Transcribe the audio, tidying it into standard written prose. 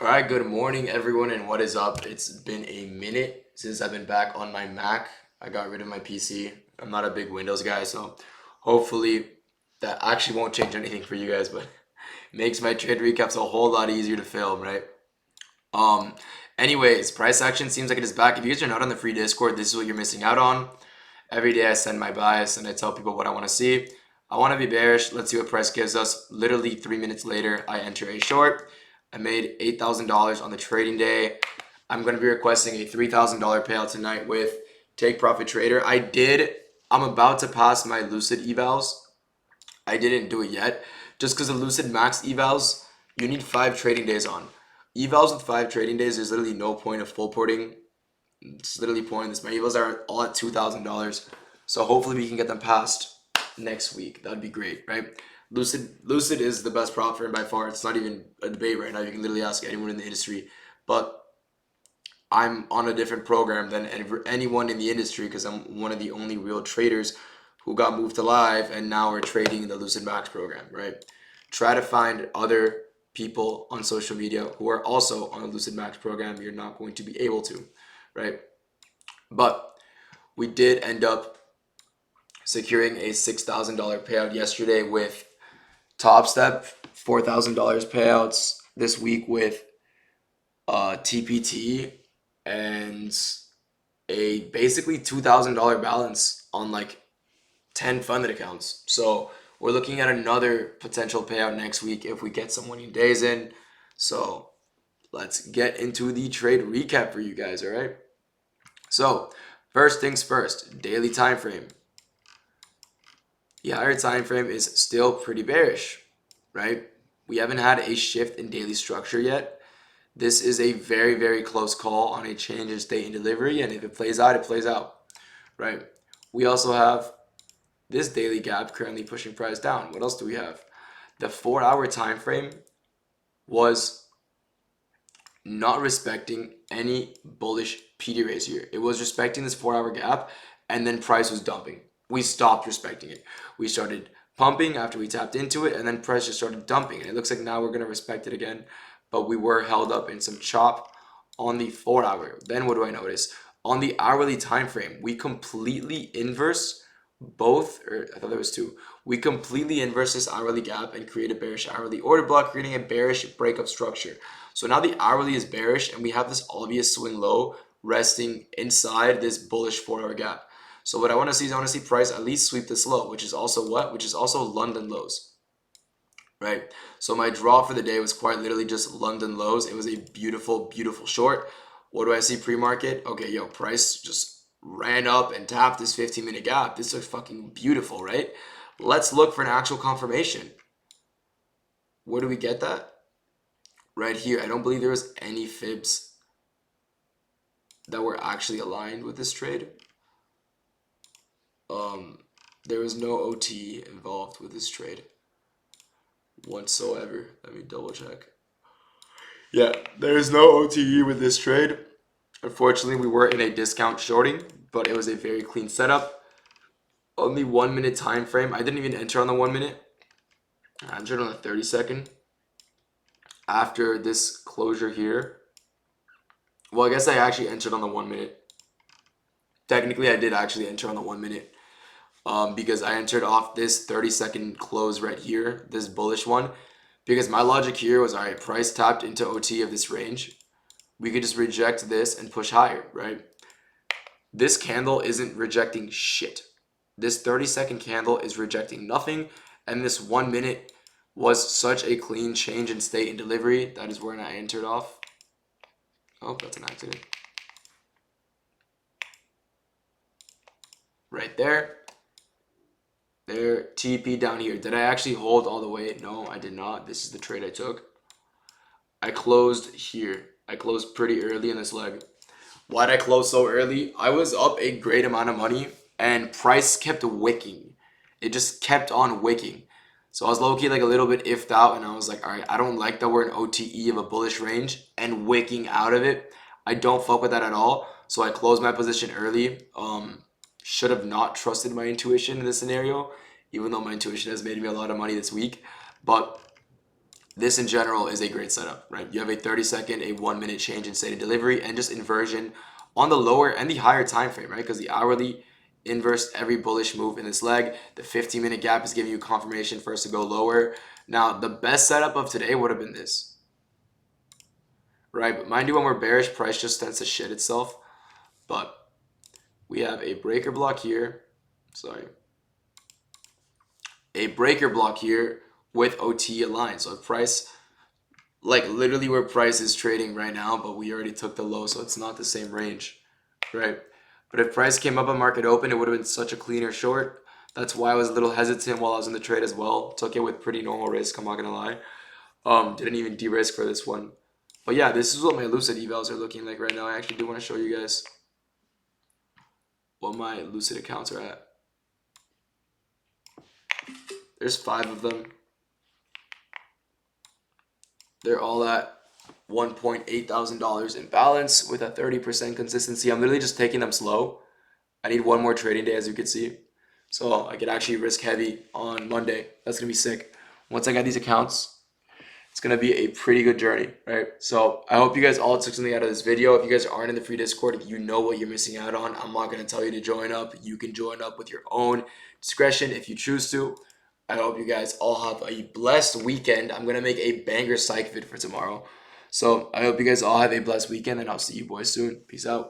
All right, good morning, everyone, and what is up? It's been a minute since I've been back on my Mac. I got rid of my PC. I'm not a big Windows guy, so hopefully that actually won't change anything for you guys, but makes my trade recaps a whole lot easier to film, right? Um, Anyways, price action seems like it is back. If you guys are not on the free Discord, this is what you're missing out on. Every day I send my bias and I tell people what I want to see. I want to be bearish. Let's see what price gives us. Literally 3 minutes later, I enter a short. I made $8,000 on the trading day. I'm going to be requesting a $3,000 payout tonight with Take Profit Trader. I'm about to pass my Lucid evals. I didn't do it yet. Just because the Lucid Max evals, you need 5 trading days on. Evals with 5 trading days, there's literally no point of full porting. It's literally pointless. My evals are all at $2,000. So hopefully we can get them passed next week. That'd be great, right? Lucid is the best prop firm by far. It's not even a debate right now. You can literally ask anyone in the industry. But I'm on a different program than anyone in the industry because I'm one of the only real traders who got moved to live and now are trading in the Lucid Max program, right? Try to find other people on social media who are also on a Lucid Max program. You're not going to be able to, right? But we did end up securing a $6,000 payout yesterday with Top Step, $4,000 payouts this week with TPT, and a basically $2,000 balance on like 10 funded accounts. So we're looking at another potential payout next week if we get some winning days in. So let's get into the trade recap for you guys, all right? So first things first, daily time frame. The higher time frame is still pretty bearish, right? We haven't had a shift in daily structure yet. This is a very, very close call on a change in state and delivery, and if it plays out, it plays out, right? We also have this daily gap currently pushing price down. What else do we have? The 4-hour time frame was not respecting any bullish PD raise here. It was respecting this 4-hour gap, and then price was dumping. We stopped respecting it. We started pumping after we tapped into it, and then price just started dumping. And it looks like now we're going to respect it again, but we were held up in some chop on the 4-hour. Then what do I notice? On the hourly time frame, we completely inverse both, or I thought there was 2. We completely inverse this hourly gap and create a bearish hourly order block, creating a bearish breakup structure. So now the hourly is bearish, and we have this obvious swing low resting inside this bullish 4-hour gap. So what I want to see is I want to see price at least sweep this low, which is also what? Which is also London lows, right? So my draw for the day was quite literally just London lows. It was a beautiful, beautiful short. What do I see pre-market? Okay, yo, price just ran up and tapped this 15-minute gap. This looks fucking beautiful, right? Let's look for an actual confirmation. Where do we get that? Right here. I don't believe there was any fibs that were actually aligned with this trade. There was no OT involved with this trade whatsoever. Let me double check. Yeah, there is no OTE with this trade. Unfortunately, we were in a discount shorting, but it was a very clean setup. On the 1-minute time frame, I didn't even enter on the 1 minute. I entered on the 30-second. After this closure here, well, I guess I actually entered on the 1 minute. Technically, I did actually enter on the 1 minute because I entered off this 30-second close right here, this bullish one, because my logic here was, all right, price tapped into OT of this range. We could just reject this and push higher, right? This candle isn't rejecting shit. This 30-second candle is rejecting nothing, and this 1 minute was such a clean change in state and delivery. That is where I entered off. Oh, that's an accident. Right there. There, TP down here. Did I actually hold all the way? No, I did not. This is the trade I took. I closed here. I closed pretty early in this leg. Why did I close so early? I was up a great amount of money and price kept wicking. It just kept on wicking. So I was low-key like a little bit iffed out, and I was like, all right, I don't like that we're in OTE of a bullish range and wicking out of it. I don't fuck with that at all. So I closed my position early. Should have not trusted my intuition in this scenario, even though my intuition has made me a lot of money this week. But this in general is a great setup, right? You have a 30-second, a 1-minute change in state of delivery, and just inversion on the lower and the higher time frame, right? Because the hourly inversed every bullish move in this leg. The 15-minute gap is giving you confirmation for us to go lower. Now, the best setup of today would have been this, right? But mind you, when we're bearish, price just tends to shit itself. But we have a breaker block here. Sorry. A breaker block here with OT aligned. So if price, like literally where price is trading right now, but we already took the low, so it's not the same range, right? But if price came up on market open, it would have been such a cleaner short. That's why I was a little hesitant while I was in the trade as well. Took it with pretty normal risk, I'm not gonna lie. Didn't even de-risk for this one. But yeah, this is what my lucid evals are looking like right now. I actually do want to show you guys what my lucid accounts are at. There's 5 of them. They're all at $1,800 in balance with a 30% consistency. I'm literally just taking them slow. I need one more trading day, as you can see, so I could actually risk heavy on Monday. That's gonna be sick. Once I got these accounts, it's gonna be a pretty good journey, right? So I hope you guys all took something out of this video. If you guys aren't in the free Discord, you know what you're missing out on. I'm not gonna tell you to join up. You can join up with your own discretion if you choose to. I hope you guys all have a blessed weekend. I'm gonna make a banger psych vid for tomorrow. So I hope you guys all have a blessed weekend, and I'll see you boys soon. Peace out.